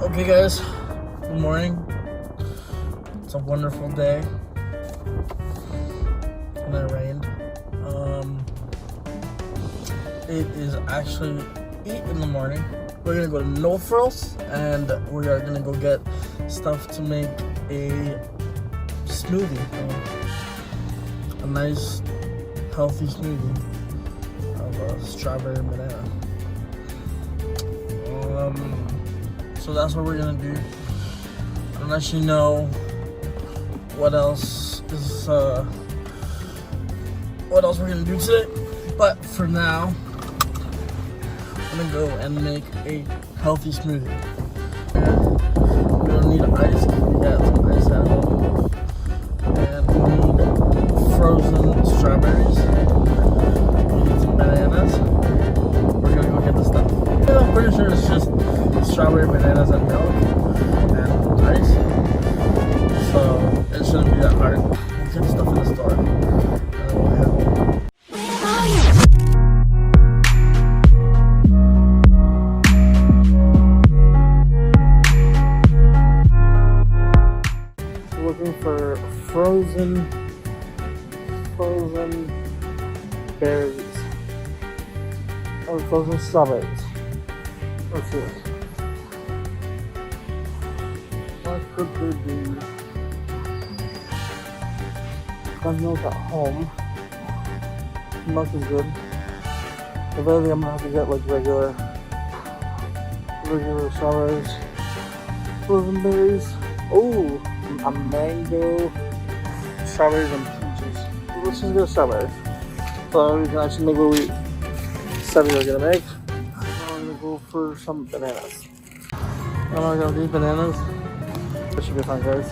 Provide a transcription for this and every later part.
Okay guys, good morning. It's a wonderful day. And it rained. It is actually 8 in the morning. We're gonna go to No Frills and we are gonna go get stuff to make a smoothie. A nice healthy smoothie of a strawberry and banana. So that's what we're gonna do. I don't actually know what else we're gonna do today, but for now, I'm gonna go and make a healthy smoothie. We don't need ice. We got some ice at home, and we need frozen strawberries. We need some bananas. We're gonna go get the stuff. I'm pretty sure it's just strawberry, bananas, and milk and ice. So it shouldn't be that hard. We'll get the stuff in the store and then we'll head home. Looking for frozen berries or frozen strawberries. Let's see. What could they be? Got milk at home. Milk is good. Eventually I'm gonna have to get like regular strawberries. Frozen berries. Oh, a mango, strawberries and peaches. Let's just get strawberries. So we can actually make what we said we were gonna make. I'm gonna go for some bananas. I don't know, I got these bananas. That should be fine, guys.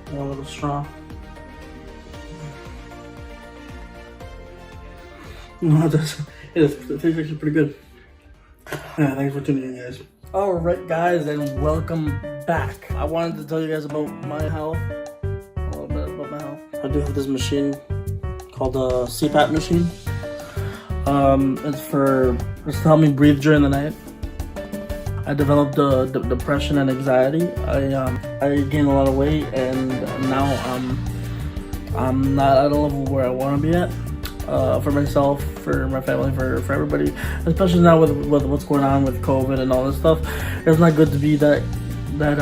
And a little straw. No, it tastes actually pretty good. Yeah, thanks for tuning in, guys. Alright, guys, and welcome back. I wanted to tell you guys about my health. A little bit about my health. I do have this machine called a CPAP machine. It's to help me breathe during the night. I developed the depression and anxiety. I gained a lot of weight, and now I'm not at a level where I want to be at. For myself, for my family, for everybody, especially now with what's going on with COVID and all this stuff. It's not good to be that.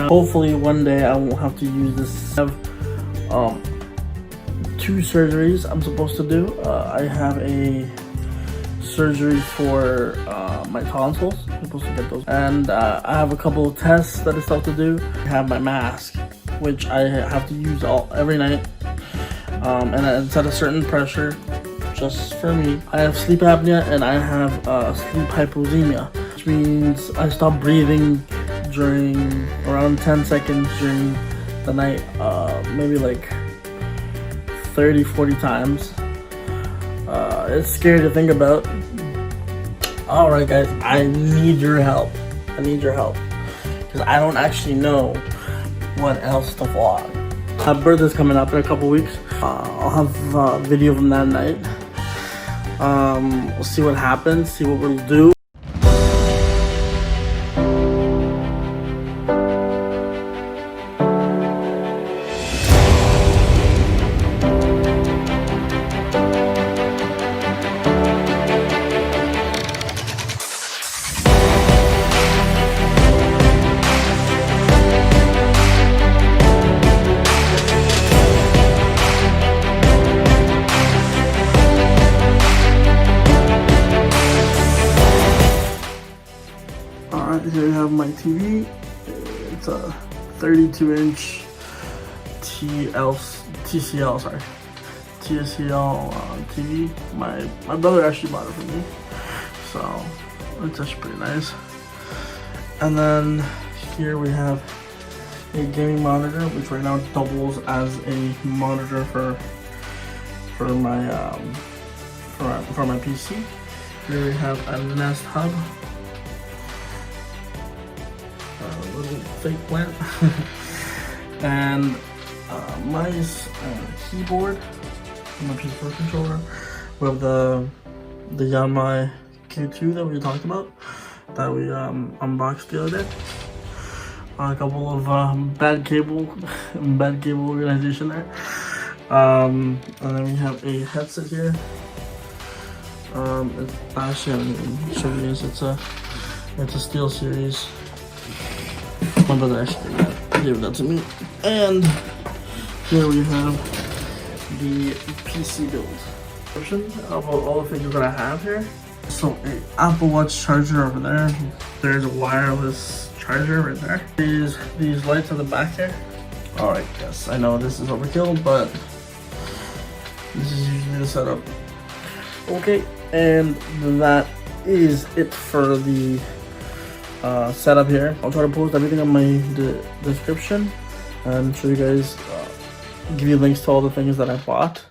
Hopefully one day I won't have to use this. I have 2 surgeries I'm supposed to do. I have a surgery for my tonsils. I'm supposed to get those, and I have a couple of tests that I still have to do. I have my mask, which I have to use every night, and it's at a certain pressure just for me. I have sleep apnea and I have sleep hypoxemia, which means I stop breathing during around 10 seconds during the night, maybe like 30-40 times. It's scary to think about. Alright guys, I need your help. Because I don't actually know what else to vlog. My birthday's coming up in a couple weeks. I'll have a video from that night. We'll see what happens, see what we'll do. we have my TV. It's a 32-inch TCL TV. My brother actually bought it for me, so it's actually pretty nice. And then here we have a gaming monitor, which right now doubles as a monitor for my PC. Here we have a Nest Hub, a little fake plant, and mice, keyboard, my PS4 controller. We have the Yamaha Q2 that we talked about, that we unboxed the other day. A couple of bad cable organization there. And then we have a headset here. It's actually, I didn't show you guys. It's a Steel Series. My brother actually gave that to me. And here we have the PC build version of all the things that I have here. So a Apple Watch charger over there. There's a wireless charger right there. These lights on the back here. Alright, yes, I know this is overkill, but this is usually the setup. Okay, and that is it for the setup here. I'll try to post everything on my description and show you guys, give you links to all the things that I bought.